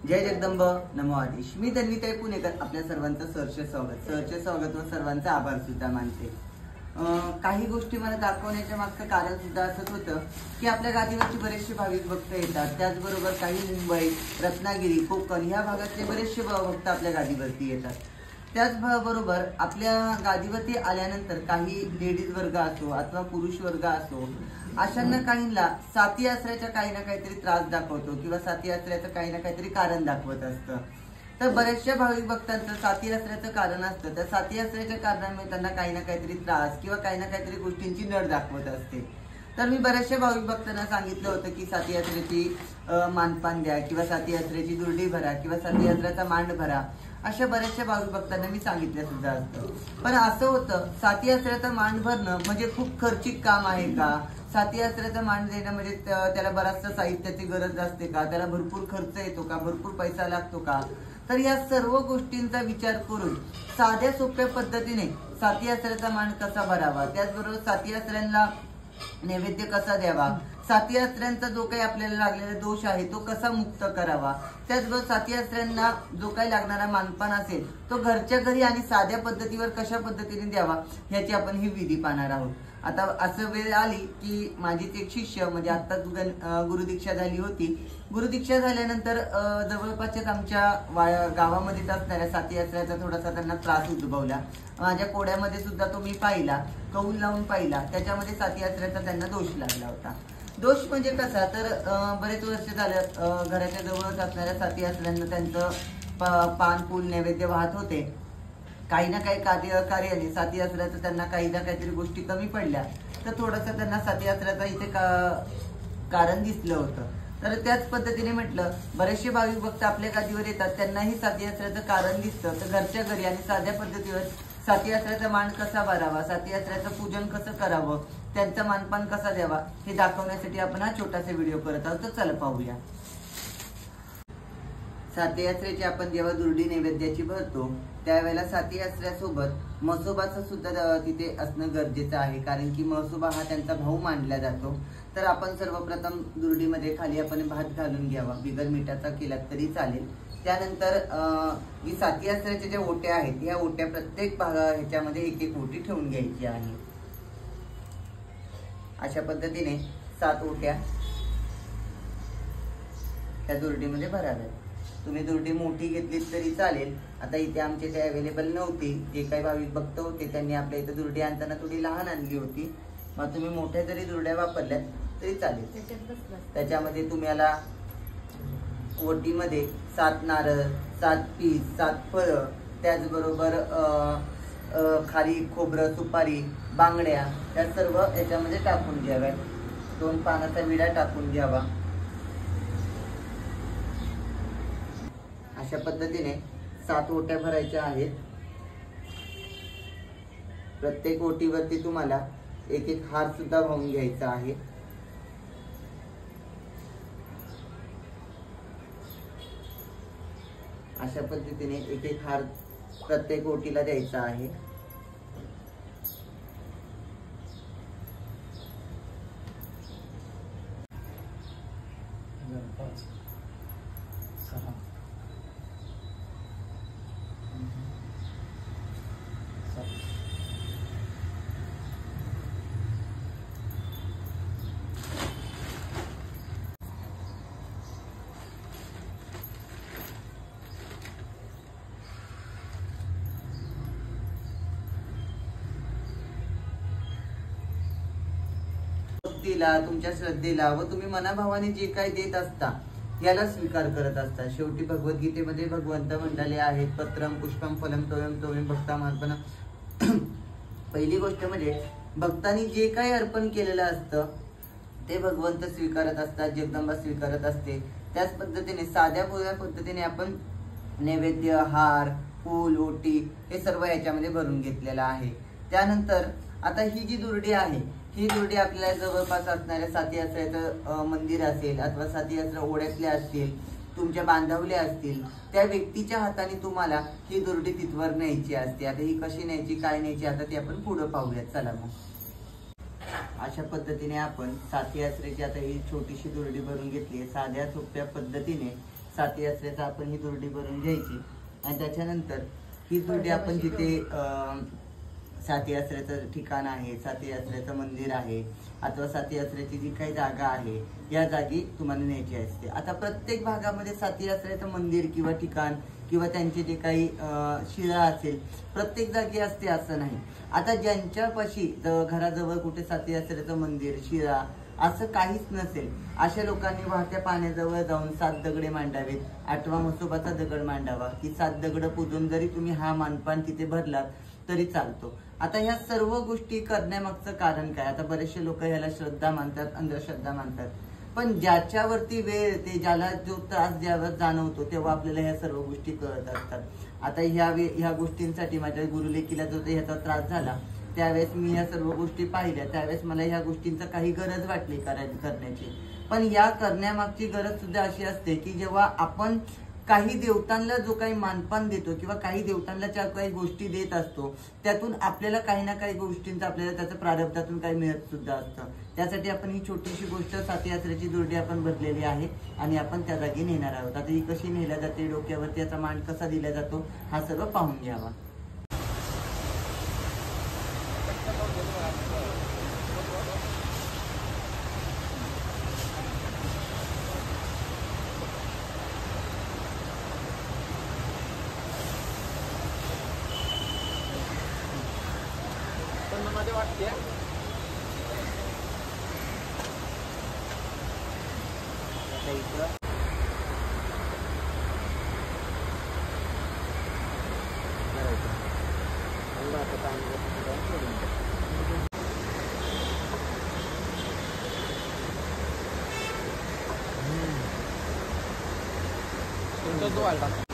जय जगदंब नमो आदेश। मी तन्वीताई पुणेकर आपल्या सर्वांचं सहर्ष स्वागत व सर्वांचा आभार सुद्धा मानते। काही गोष्टी मला दाखवण्याच्या मागचं कारण सुद्धा असंच होतं की आपल्या गादीवरची बरेचसे भाविक भक्त येतात, त्याचबरोबर काही मुंबई, रत्नागिरी, कोकण ह्या भागातले बरेचसे भक्त आपल्या गादीवरती येतात। त्याचबरोबर आपल्या गादीवरती आल्यानंतर काही लेडीज वर्ग असो अथवा पुरुष वर्ग असो, अशांना काहींना साती आसऱ्याचा काही ना काहीतरी त्रास दाखवतो किंवा साती आसऱ्याचं काही ना काहीतरी कारण दाखवत असतं। तर बरेचशा भाविक भक्तांचं साती आसऱ्याचं कारण असतं, त्या साती आसऱ्याच्या कारणामुळे त्यांना काही ना काहीतरी त्रास किंवा काही ना काहीतरी गोष्टींची नड दाखवत असते। तर मी बऱ्याचशा भाविक भक्तांना सांगितलं होतं की साती आसऱ्याची मानपान द्या किंवा साती आसऱ्याची दुर्डी भरा किंवा साती आसऱ्याचा मांड भरा, अशा बऱ्याचशा भाविक भक्तांना मी सांगितलं सुद्धा असतं। पण असं होतं, साती आसऱ्याचा मांड भरणं म्हणजे खूप खर्चिक काम आहे का? साती आसऱ्याचा मांड देणं म्हणजे त्याला बराचसा साहित्याची गरज असते का? त्याला भरपूर खर्च येतो का? भरपूर पैसा लागतो का? तर या सर्व गोष्टींचा विचार करून साध्या सोप्या पद्धतीने साती आसऱ्याचा मांड कसा भरावा, त्याचबरोबर साती आसऱ्यांना नैवेद्य कसा द्यावा, साती आसऱ्यांचा जो काही आपल्याला लागलेला दोष आहे तो कसा मुक्त करावा, त्याचबरोबर साती आसऱ्यांना जो काही लागणारा मानपान असेल तो घरच्या घरी आणि साध्या पद्धतीवर कशा पद्धतीने द्यावा याची आपण ही विधी पाहणार आहोत। आता असं वेळ आली की माझीच एक शिष्य म्हणजे आत्ताच गुरुदीक्षा झाली होती। गुरुदीक्षा झाल्यानंतर जवळपासच्याच आमच्या गावामध्येच असणाऱ्या साती आसऱ्याचा थोडासा त्यांना त्रास उद्भवला। माझ्या कोड्यामध्ये सुद्धा तो मी पाहिला, कौल लावून पाहिला, त्याच्यामध्ये साती आसऱ्याचा त्यांना दोष लागला होता। दोष म्हणजे कसा, तर बरेच वर्ष झालं घराच्या जवळच असणाऱ्या साती आसऱ्यांना त्यांचं पान फूल नैवेद्य वाहत होते। काही ना काही कार्याने साती आसऱ्याचं त्यांना काही ना काहीतरी गोष्टी कमी पडल्या, तर थोडंसं त्यांना साती आसऱ्याचा इथे कारण दिसलं होतं। तर त्याच पद्धतीने म्हटलं, बरेचसे भाविक भक्त आपल्या गादीवर येतात, त्यांनाही साती आसऱ्याचं कारण दिसतं, तर घरच्या घरी आणि साध्या पद्धतीवर साती आसऱ्याचा मांड कसा भरावा, साती आसऱ्याचं पूजन कसं करावं, त्यांचा मानपान कसा द्यावा हे दाखवण्यासाठी आपण हा छोटासा व्हिडिओ करत आहोत। तर चला पाहूया। साती आसऱ्याची आपण जेव्हा दुर्डी नैवेद्याची भरतो त्यावेळेला साती आसऱ्यासोबत म्हसोबाचं सुद्धा तिथे असणं गरजेचं आहे, कारण की म्हसोबा हा त्यांचा भाऊ मानला जातो। तर आपण सर्वप्रथम दुर्डीमध्ये खाली आपण भात घालून घ्यावा, बिगर मिठाचा केला तरी चालेल। त्यानंतर ही साती आसऱ्याच्या ज्या ओट्या आहेत या ओट्या प्रत्येक ह्याच्यामध्ये एक एक ओटी ठेवून घ्यायची आहे। अशा पद्धतीने 7 ओट्या त्या दुर्डीमध्ये भराव्यात। तुम्ही दुर्डी मोठी घेतली तरी चालेल। आता इथे आमचे ते अवेलेबल नव्हती, जे काही भाविक भक्त होते त्यांनी आपल्या इथे दुर्डी आणताना थोडी लहान आणली होती, मग तुम्ही मोठ्या जरी दुर्ड्या वापरल्यात तरी चालेल। त्याच्यामध्ये तुम्हाला ओटीमध्ये 7 नारळ, 7 पीस, 7 फळं, त्याचबरोबर खारी, खोबरं, सुपारी, बांगड्या त्या सर्व याच्यामध्ये टाकून घ्याव्यात। 2 पानाचा विडा टाकून घ्यावा। अशा पद्धतीने 7 ओट्या भरायच्या आहेत। प्रत्येक ओटीवरती तुम्हाला एक एक हार सुद्धा वाहून घ्यायचा आहे। अशा पद्धतीने एक एक हार प्रत्येक ओटीला द्यायचा आहे। तुमच्या श्रद्धेला व तुम्ही मनाभावाने जे काही देत असता याला स्वीकार करत असता। शेवटी भगवद्गीतेमध्ये भगवंत म्हणाले आहेत, पत्रम पुष्पम फलम तोयम तोयम भक्तामर्पणम। पहिली गोष्ट म्हणजे भक्तांनी जे काही अर्पण केलेलं असतं ते भगवंत स्वीकारत असतात, जगदंबा स्वीकारत असते। त्याच पद्धतीने साध्या भोळ्या पद्धतीने आपण नैवेद्य, हार, फूल, ओटी हे सर्व याच्यामध्ये भरून घेतलेलं आहे। त्यानंतर आता ही जी दुर्डी आहे ही दुर्डी आपल्याला जवळपास असणाऱ्या साती आसऱ्याचं मंदिर असेल अथवा साती आसरा ओढ्यातल्या असतील, तुमच्या बांधवल्या असतील, त्या व्यक्तीच्या हाताने तुम्हाला ही दुर्डी तिथवर न्यायची असते। आता ही कशी न्यायची, काय न्यायची, आता ती आपण पुढे पाहूयात। चला मग अशा पद्धतीने आपण साती आसऱ्याची आता ही छोटीशी दुर्डी भरून घेतली। साध्या सोप्या पद्धतीने साती आसऱ्याचा आपण ही दुर्डी भरून घ्यायची आणि त्याच्यानंतर ही दुर्डी आपण जिथे साती आसऱ्याचं ठिकाण आहे, साती आसऱ्याचं मंदिर आहे अथवा साती आसऱ्याची जी काही जागा आहे या जागी तुम्हाला न्यायची असते. आता प्रत्येक भागामध्ये साती आसऱ्याचं मंदिर किंवा ठिकाण किंवा त्यांचे जे काही शिळा असेल प्रत्येक जागी असते असं नाही. आता ज्यांच्यापाशी घराजवळ कुठे साती आसऱ्याचं मंदिर, शिळा असं काहीच नसेल अशा लोकांनी वाहत्या पाण्याजवळ जाऊन 7 दगडे मांडावेत. 8वा म्हसोबाचा दगड मांडावा की 7 दगड पूजून जरी तुम्ही हा मानपान तिथे भरलात तरी चालतो. आता ह्या सर्व गोष्टी करण्यामागचं कारण काय? आता बरेचसे लोक ह्याला श्रद्धा मानतात, अंधश्रद्धा मानतात, पण ज्याच्यावरती वेळ येते, ज्याला जो त्रास द्यावा जाणवतो तेव्हा आपल्याला ह्या सर्व गोष्टी कळत असतात. आता ह्या गोष्टींसाठी माझ्या गुरुलेकीला जो ह्याचा त्रास झाला त्यावेळेस मी या सर्व गोष्टी पाहिल्या, त्यावेळेस मला ह्या गोष्टींचा काही गरज वाटली करण्याची. पण या करण्यामागची गरज सुद्धा अशी असते की जेव्हा आपण काही देवतांना जो काही मानपान देतो किंवा काही देवतांना ज्या काही गोष्टी देत असतो त्यातून आपल्याला काही ना काही गोष्टींचं आपल्याला त्याचं प्रारब्धातून काही मिळत सुद्धा असतं. त्यासाठी आपण ही छोटीशी गोष्ट साती आसऱ्याची दुर्डी आपण भरलेली आहे आणि आपण त्या जागी नेणार आहोत. आता ही कशी नेल्या जाते, डोक्यावरती याचा मान कसा दिला जातो हा सर्व पाहून घ्यावा. मध्ये वाटते तो